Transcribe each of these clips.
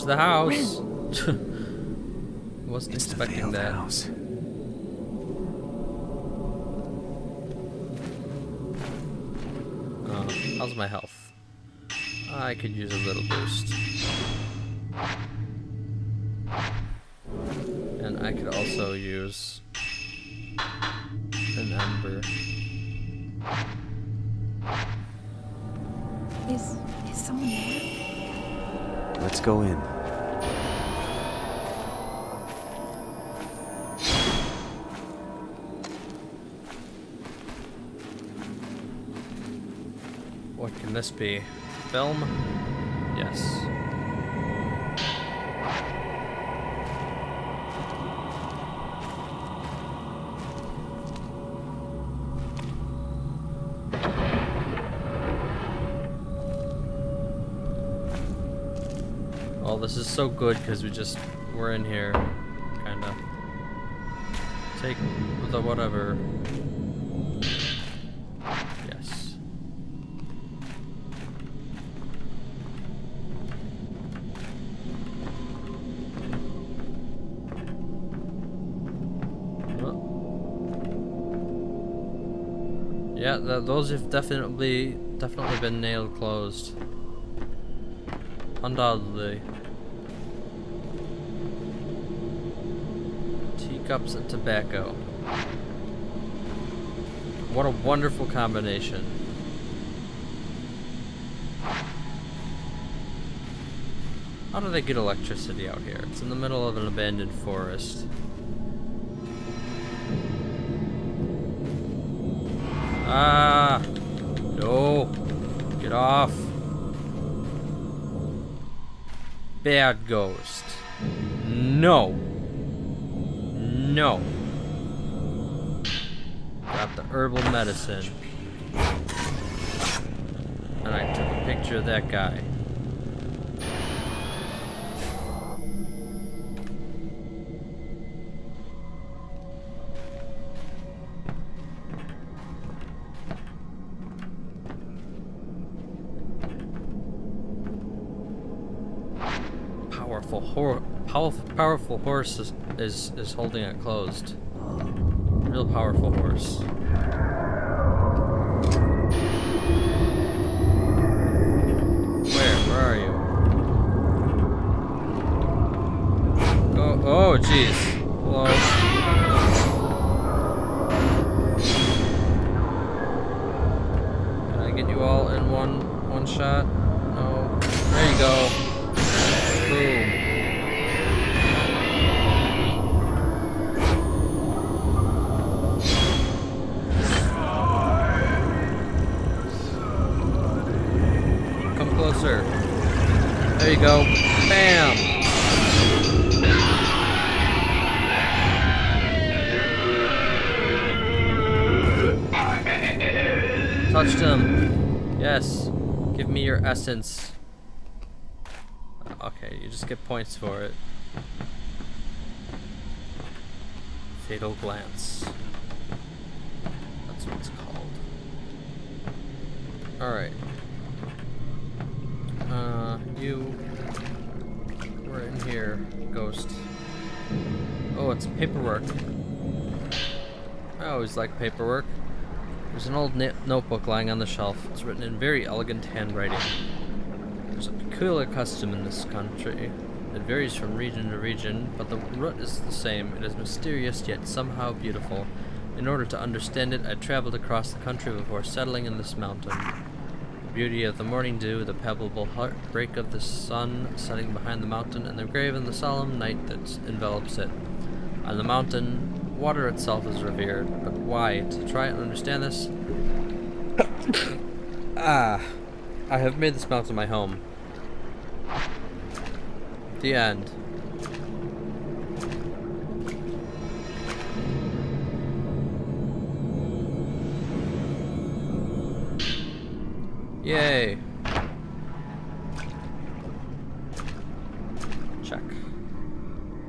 There's the house. Wasn't It's the expecting failed that. house. How's my health? I could use a little boost. And I could also use an ember. Is someone there? Let's go in. What can this be? Film? Yes. Oh, this is so good because we're in here, kinda. Take the whatever. Yes. Yeah, those have definitely been nailed closed. Undoubtedly. Teacups and tobacco. What a wonderful combination. How do they get electricity out here? It's in the middle of an abandoned forest. Ah! No! Get off! Bad ghost. No! No! Got the herbal medicine. And I took a picture of that guy. Powerful horse is holding it closed. Real powerful horse. Where are you? Oh, jeez. Hello. Can I get you all in one shot? No. There you go. Boom. Closer. There you go. Bam! Touched him. Yes. Give me your essence. Okay, you just get points for it. Fatal glance. That's what it's called. Alright. You were in here, ghost. Oh, it's paperwork. I always like paperwork. There's an old notebook lying on the shelf. It's written in very elegant handwriting. There's a peculiar custom in this country. It varies from region to region, but the root is the same. It is mysterious yet somehow beautiful. In order to understand it, I traveled across the country before settling in this mountain. Beauty of the morning dew, the palpable heartbreak of the sun setting behind the mountain, and the grave and the solemn night that envelops it. On the mountain, water itself is revered, but why? To try and understand this? I have made this mountain my home. The end. Yay! Check.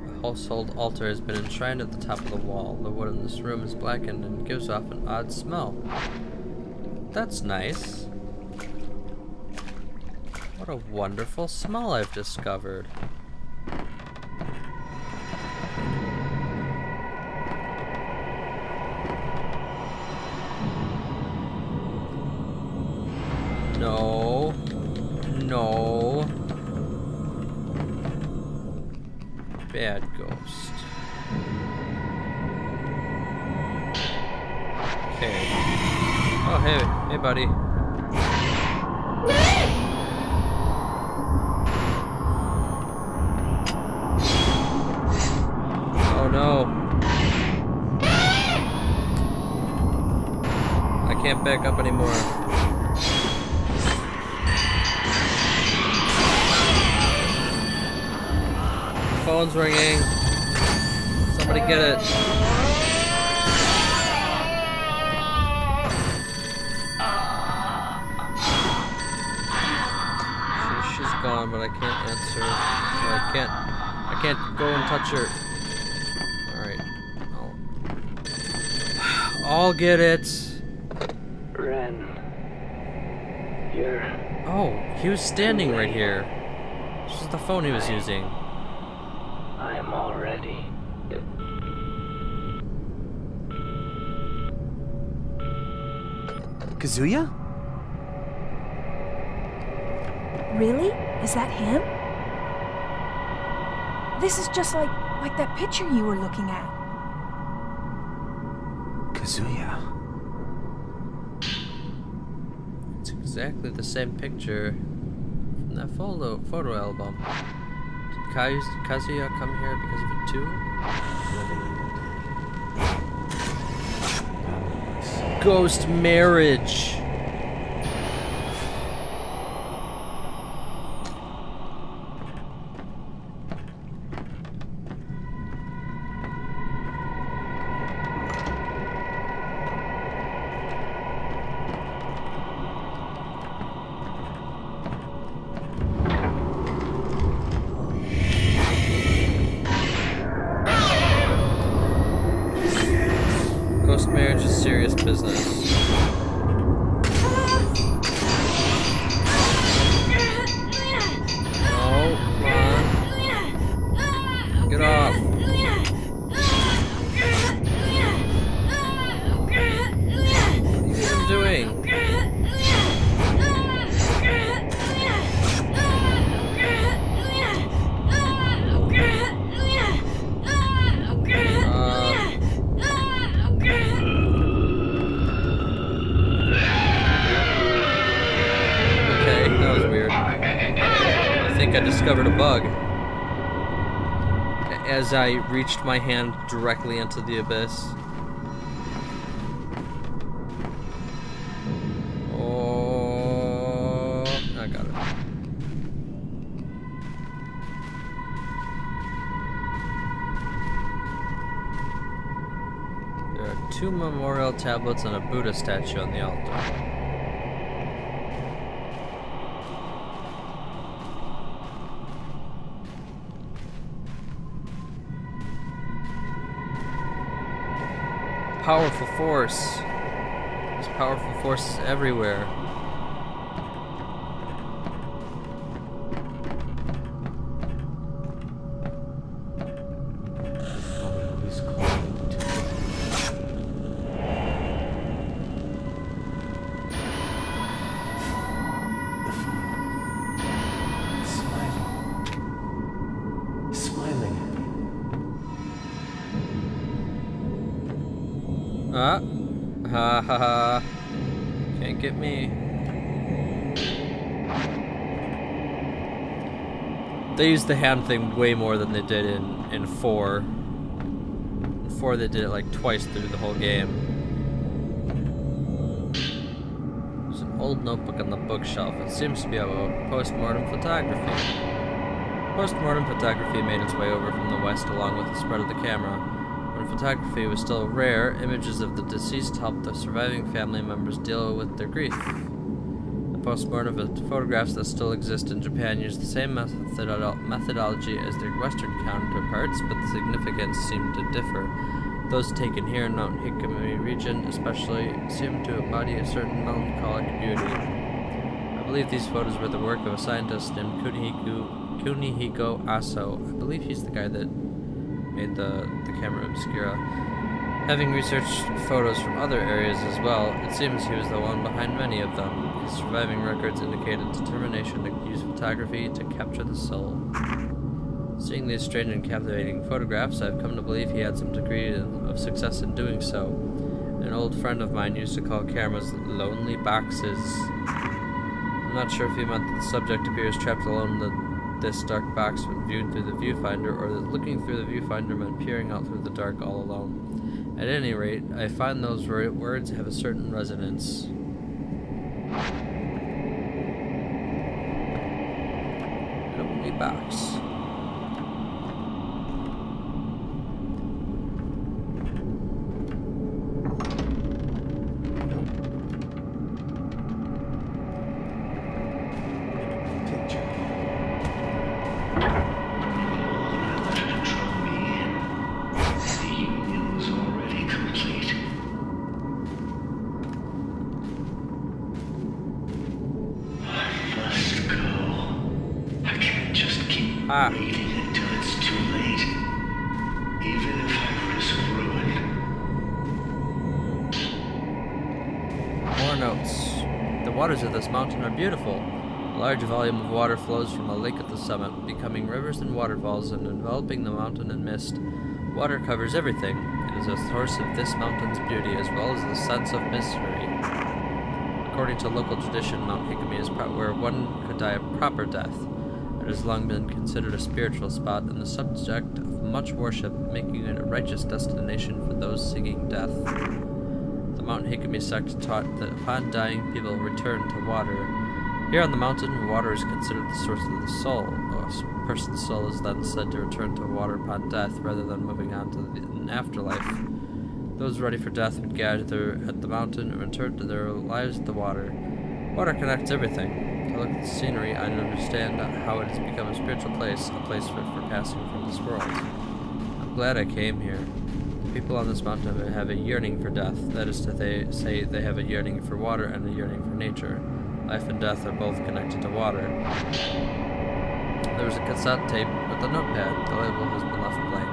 A household altar has been enshrined at the top of the wall. The wood in this room is blackened and gives off an odd smell. That's nice. What a wonderful smell I've discovered. Okay. Oh, hey, buddy. Oh no. I can't back up anymore. Phone's ringing. Somebody get it. She's gone, but I can't answer. Or I can't go and touch her. Alright. I'll get it. Ren. You're... Oh, he was standing right here. This is the phone he was using. I'm all ready. Kazuya? Really? Is that him? This is just like that picture you were looking at. Kazuya. It's exactly the same picture from that photo album. Did Kazuya come here because of it too? Ghost marriage. Ghost marriage is serious business. Oh, come on. Get off. What are you doing? Okay, that was weird. I think I discovered a bug. As I reached my hand directly into the abyss. Oh, I got it. There are 2 memorial tablets and a Buddha statue on the altar. Powerful force. There's powerful forces everywhere. Ah, ha ha ha. Can't get me. They used the hand thing way more than they did in 4. In 4 they did it like twice through the whole game. There's an old notebook on the bookshelf. It seems to be about post-mortem photography. Post-mortem photography made its way over from the West along with the spread of the camera. When photography was still rare, images of the deceased helped the surviving family members deal with their grief. The post-mortem photographs that still exist in Japan use the same methodology as their Western counterparts, but the significance seemed to differ. Those taken here in Mount Hikami region especially seem to embody a certain melancholic beauty. I believe these photos were the work of a scientist named Kunihiko Aso. I believe he's the guy that made the camera obscura. Having researched photos from other areas as well, it seems he was the one behind many of them. His surviving records indicated determination to use photography to capture the soul. Seeing these strange and captivating photographs, I've come to believe he had some degree of success in doing so. An old friend of mine used to call cameras lonely boxes. I'm not sure if he meant that the subject appears trapped alone in this dark box when viewed through the viewfinder, or that looking through the viewfinder meant peering out through the dark all alone. At any rate, I find those words have a certain resonance. Lonely box. Waiting until it's too late, even if I risk ruin. More notes. The waters of this mountain are beautiful. A large volume of water flows from a lake at the summit, becoming rivers and waterfalls and enveloping the mountain in mist. Water covers everything. It is a source of this mountain's beauty as well as the sense of mystery. According to local tradition, Mount Hikami is where one could die a proper death. It has long been considered a spiritual spot and the subject of much worship, making it a righteous destination for those seeking death. The Mount Hikami sect taught that upon dying, people return to water. Here on the mountain, water is considered the source of the soul. A person's soul is then said to return to water upon death, rather than moving on to an afterlife. Those ready for death would gather at the mountain and return to their lives at the water. Water connects everything. To look at the scenery, I understand how it has become a spiritual place, a place fit for passing from this world. I'm glad I came here. The people on this mountain have a yearning for death. That is to say, they have a yearning for water and a yearning for nature. Life and death are both connected to water. There was a cassette tape with a notepad. The label has been left blank.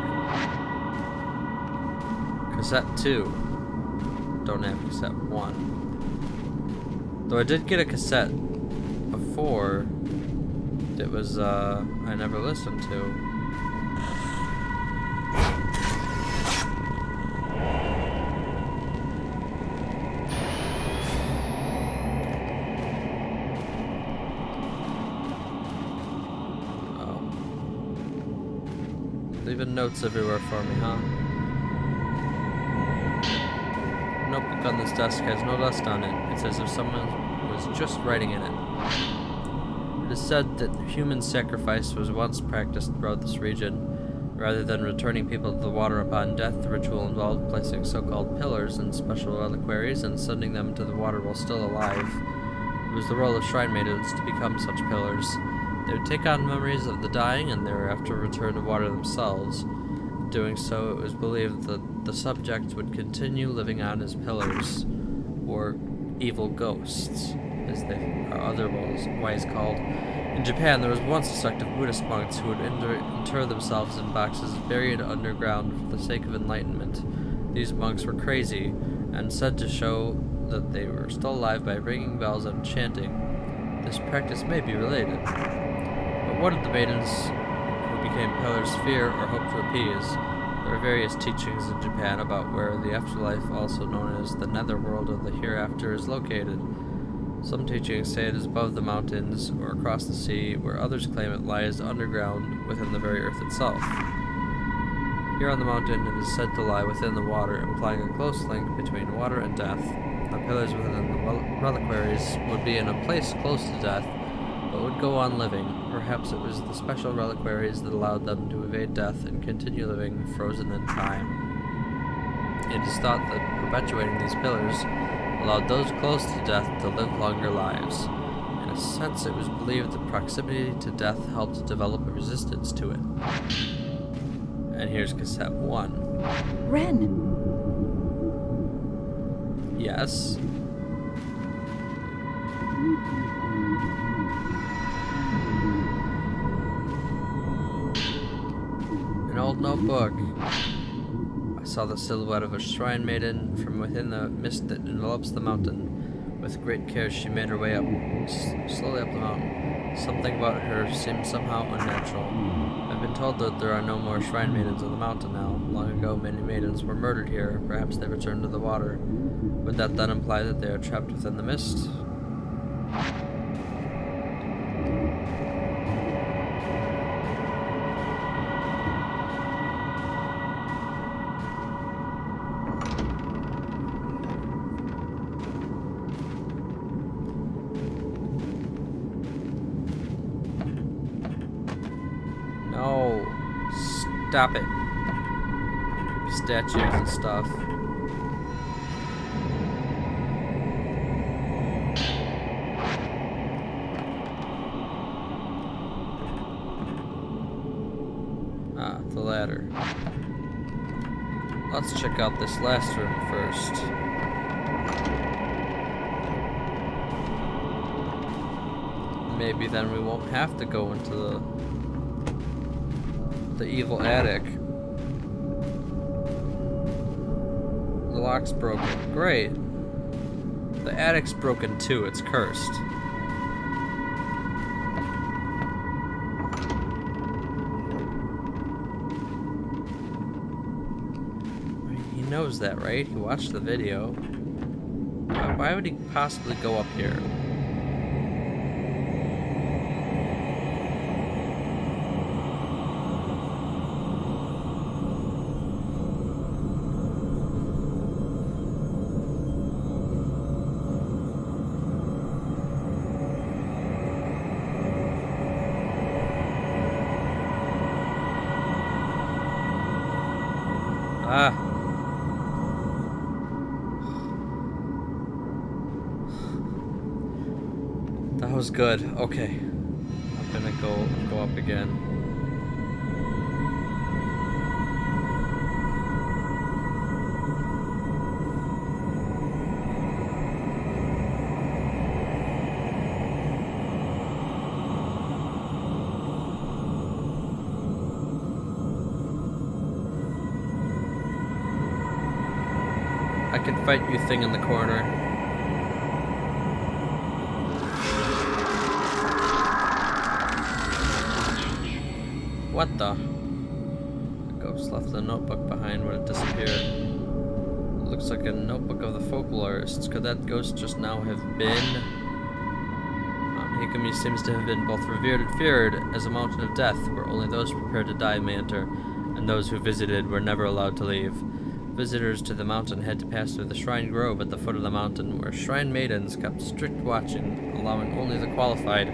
Cassette 2. Don't have cassette 1. Though I did get a cassette before, it was, I never listened to. Oh. Leaving notes everywhere for me, huh? Notebook on this desk has no dust on it. It's as if someone was just writing in it. It is said that human sacrifice was once practiced throughout this region. Rather than returning people to the water upon death, the ritual involved placing so-called pillars in special reliquaries and sending them to the water while still alive. It was the role of shrine maidens to become such pillars. They would take on memories of the dying and thereafter return to water themselves. Doing so, it was believed that the subject would continue living on as pillars, or evil ghosts, as they are otherwise called. In Japan, there was once a sect of Buddhist monks who would inter themselves in boxes buried underground for the sake of enlightenment. These monks were crazy, and said to show that they were still alive by ringing bells and chanting. This practice may be related. But what did the maidens who became pillars fear or hope to appease? There are various teachings in Japan about where the afterlife, also known as the netherworld of the hereafter, is located. Some teachings say it is above the mountains or across the sea, where others claim it lies underground within the very earth itself. Here on the mountain, it is said to lie within the water, implying a close link between water and death. The pillars within the reliquaries would be in a place close to death, but would go on living. Perhaps it was the special reliquaries that allowed them to evade death and continue living frozen in time. It is thought that perpetuating these pillars allowed those close to death to live longer lives. In a sense, it was believed that proximity to death helped develop a resistance to it. And here's cassette 1. Ren, Yes? An old notebook. I saw the silhouette of a shrine maiden from within the mist that envelops the mountain. With great care she made her way up, slowly up the mountain. Something about her seems somehow unnatural. I've been told that there are no more shrine maidens on the mountain now. Long ago, many maidens were murdered here. Perhaps they returned to the water. Would that then imply that they are trapped within the mist? No. Stop it. Creepy statues and stuff. Ah, the ladder. Let's check out this last room first. Maybe then we won't have to go into the evil attic. The lock's broken. Great. The attic's broken too. It's cursed. He knows that, right? He watched the video. Why would he possibly go up here? Ah. That was good. Okay. I'm gonna go up again. I can fight you, thing in the corner. What the? The ghost left the notebook behind when it disappeared. It looks like a notebook of the folklorists. Could that ghost just now have been? Mount Hikami seems to have been both revered and feared as a mountain of death, where only those prepared to die may enter, and those who visited were never allowed to leave. Visitors to the mountain had to pass through the shrine grove at the foot of the mountain, where shrine maidens kept strict watching, allowing only the qualified,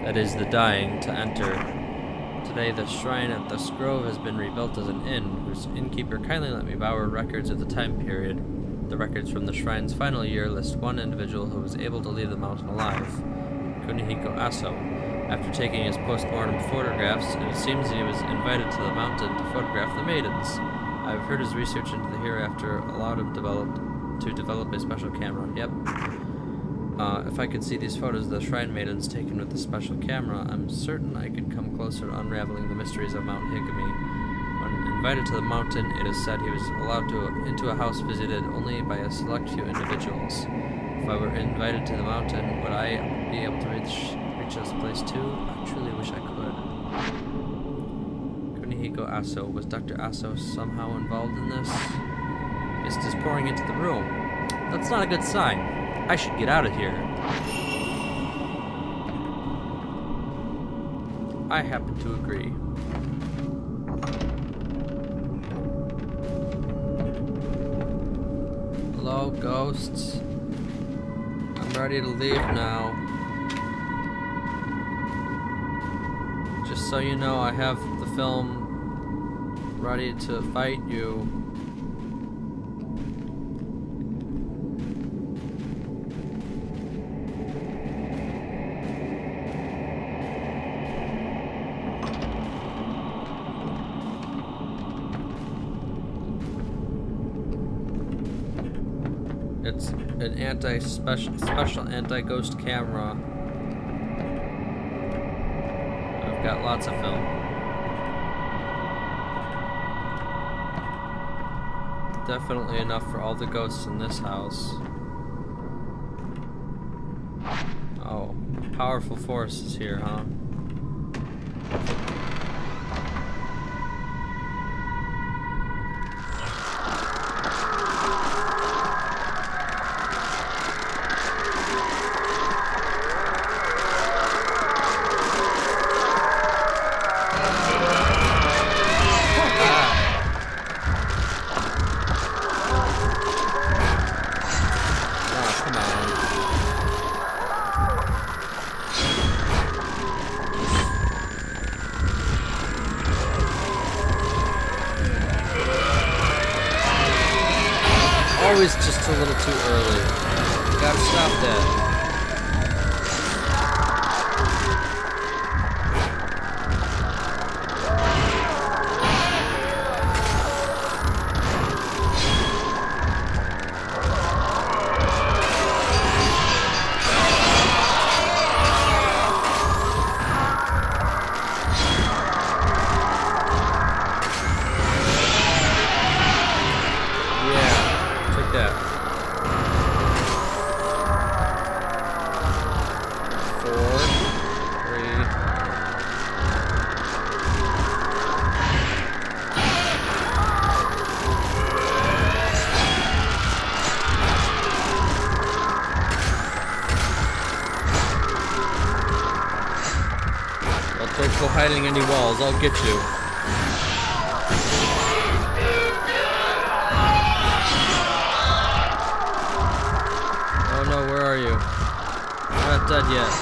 that is, the dying, to enter. Today, the shrine at this grove has been rebuilt as an inn, whose innkeeper kindly let me borrow records of the time period. The records from the shrine's final year list one individual who was able to leave the mountain alive, Kunihiko Aso. After taking his post-mortem photographs, it seems he was invited to the mountain to photograph the maidens. I've heard his research into the hereafter allowed him to develop a special camera. Yep. If I could see these photos of the shrine maidens taken with the special camera, I'm certain I could come closer to unraveling the mysteries of Mount Hikami. When invited to the mountain, it is said he was allowed into a house visited only by a select few individuals. If I were invited to the mountain, would I be able to reach this place too? I truly wish I could. Kunihiko Aso. Was Dr. Aso somehow involved in this? Mist is pouring into the room. That's not a good sign. I should get out of here. I happen to agree. Hello, ghosts. I'm ready to leave now. Just so you know, I have the film ready to fight you. It's an special anti-ghost camera. I've got lots of film. Definitely enough for all the ghosts in this house. Oh. powerful forces here, huh? Always just a little too early. You gotta stop that. Don't go hiding any walls, I'll get you. Oh no, where are you? I'm not dead yet.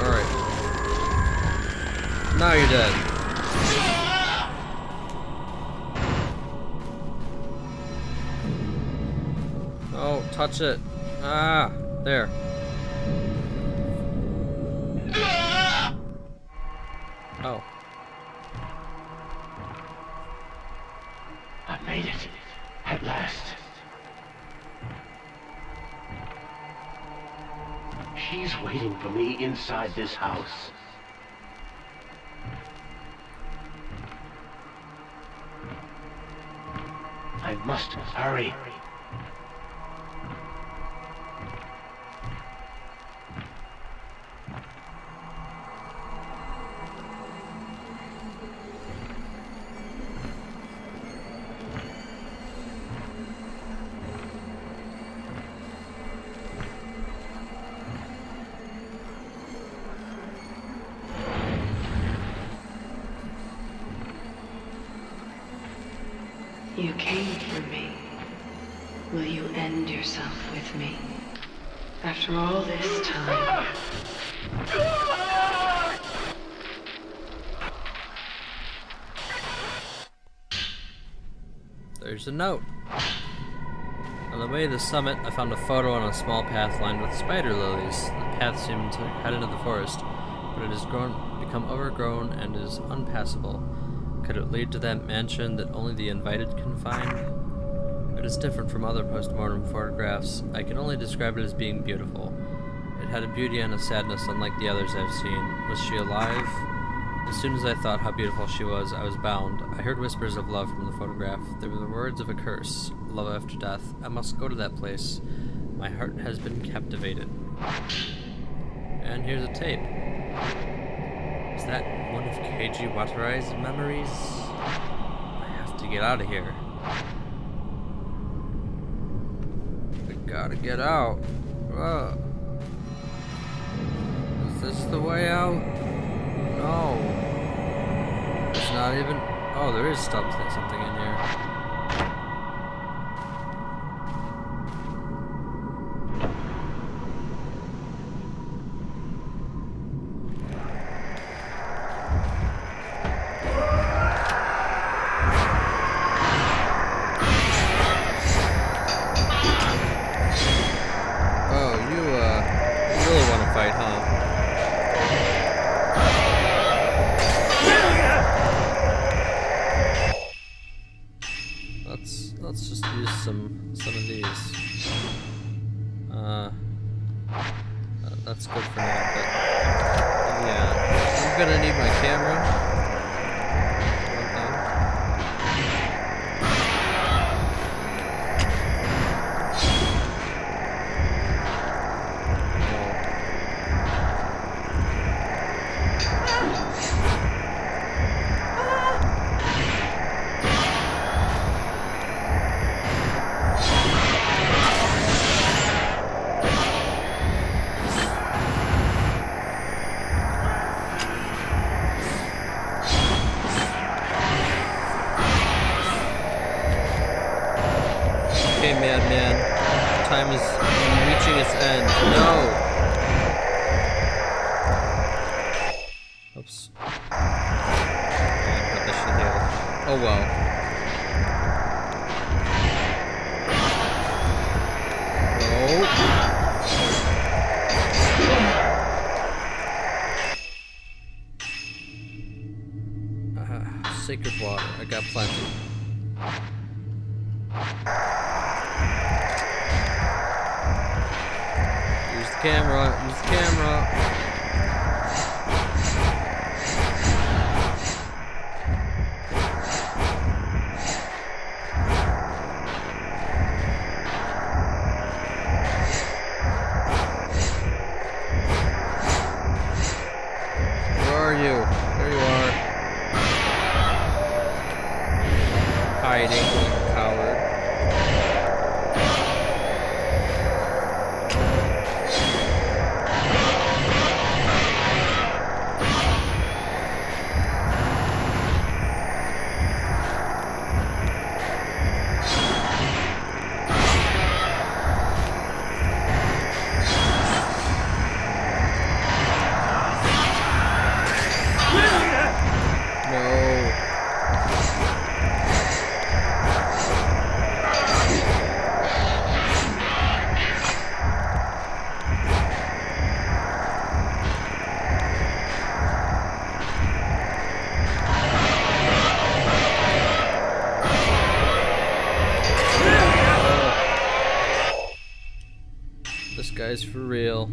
Alright. Now you're dead. Oh, touch it. Ah, there. Oh. I made it. At last. She's waiting for me inside this house. I must hurry. You came for me. Will you end yourself with me? After all this time. There's a note. On the way to the summit, I found a photo on a small path lined with spider lilies. The path seemed to head into the forest, but it has become overgrown and is unpassable. Could it lead to that mansion that only the invited can find? It is different from other post-mortem photographs. I can only describe it as being beautiful. It had a beauty and a sadness unlike the others I've seen. Was she alive? As soon as I thought how beautiful she was, I was bound. I heard whispers of love from the photograph. They were the words of a curse. Love after death. I must go to that place. My heart has been captivated. And here's a tape. Is that one of Keiji Watarai's memories? I have to get out of here. We gotta get out. Whoa. Is this the way out? No. It's not even... Oh, there is something in here. Let's just use some of these. That's good for now, but yeah, I'm gonna need my camera. One thing. sacred water. I got plenty. Use the camera. Use the camera. Where are you? There you are. Hiding, coward. No. This guy's for real.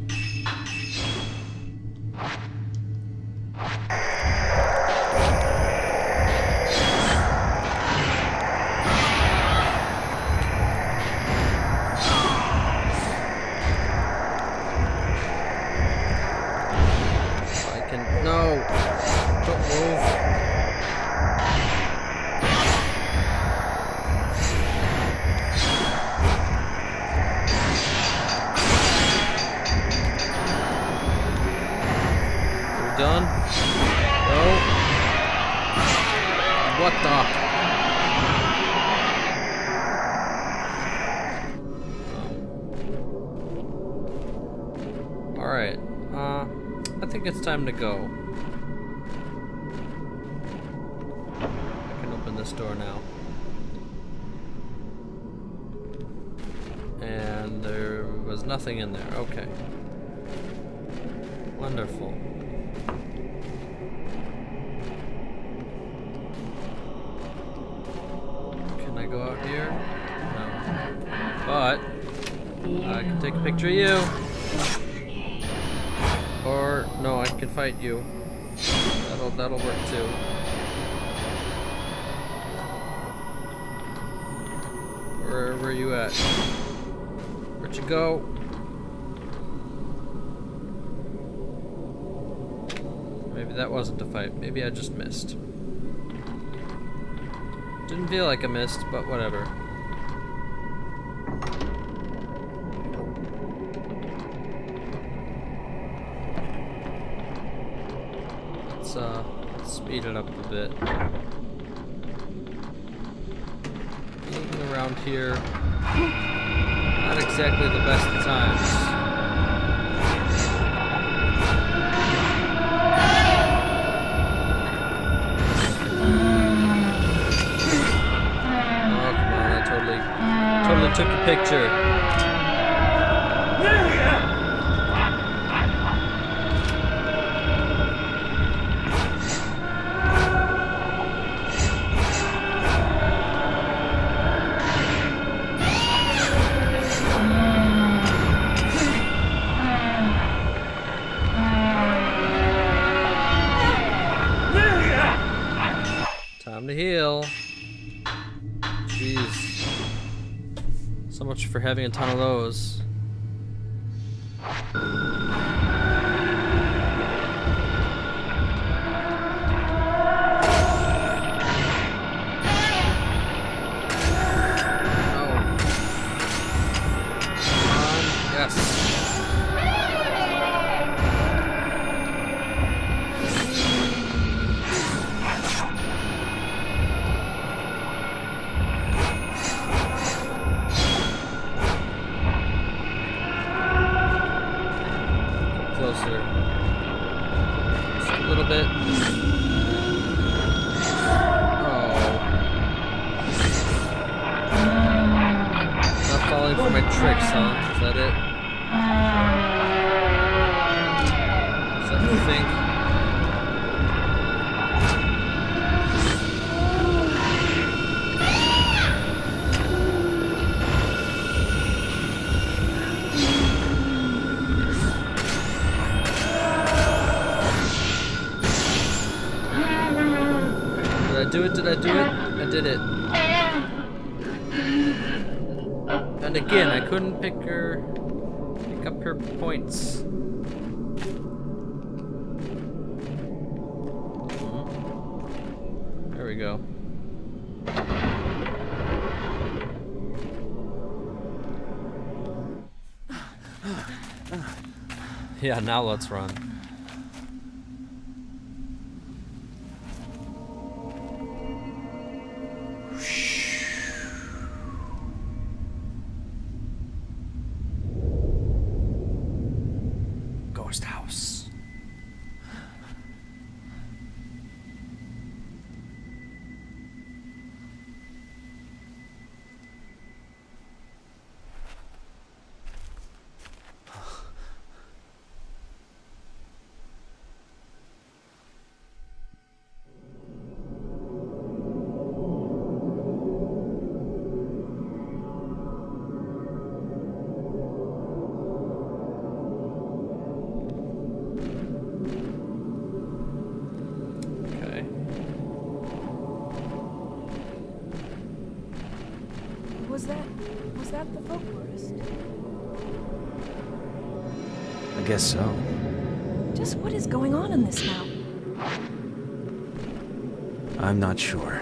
I can. No! Don't move. Are we done? No. What the? Alright. I think it's time to go. I can open this door now. And there was nothing in there. Okay. Wonderful. Can I go out here? No. But I can take a picture of you. Or no, I can fight you. That'll work too. Where are you at? Where'd you go? Maybe that wasn't a fight. Maybe I just missed. Didn't feel like I missed, but whatever. Let's speed it up a bit. Looking around here, not exactly the best of times. Oh, come on, I totally took a picture. Time to heal. Jeez. So much for having a ton of those. Closer. Just a little bit. Oh. Not falling for my tricks, huh? Is that it? Is that what you think? Did I do it? Did I do it? I did it. And again, I couldn't pick up her points. There we go. Yeah, now let's run. Ghost house. Was that the folklorist? I guess so. Just what is going on in this mountain? I'm not sure.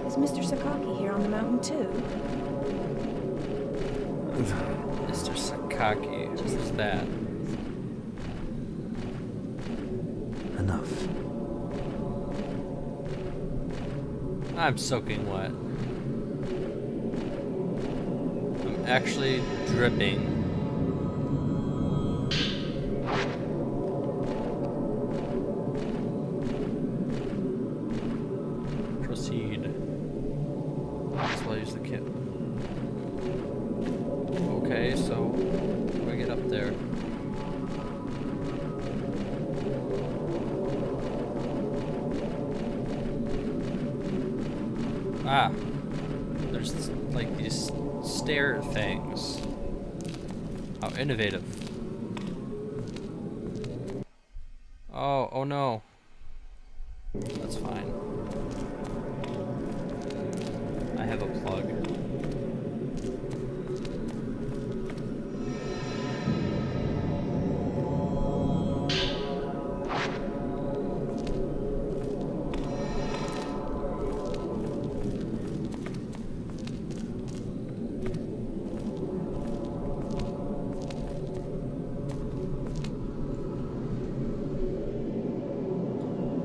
Is Mr. Sakaki here on the mountain too? Mr. Sakaki, who's that? Enough. I'm soaking wet. I'm actually dripping. Proceed. So I'll use the kit. Okay, so how do I get up there? Ah, there's like these stair things. How innovative. Oh no. That's fine. I have a plug.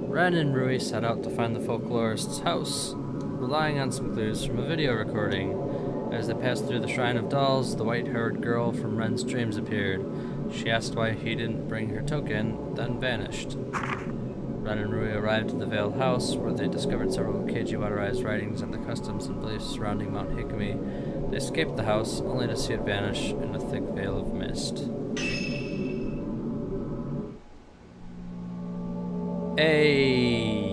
Ren and Rui set out to find the folklorist's house, relying on some clues from a video recording. As they passed through the Shrine of Dolls, the white-haired girl from Ren's dreams appeared. She asked why he didn't bring her token, then vanished. Ren and Rui arrived at the Veiled House, where they discovered several Keijiwatarized writings on the customs and beliefs surrounding Mount Hikami. They escaped the house, only to see it vanish in a thick veil of mist. Hey.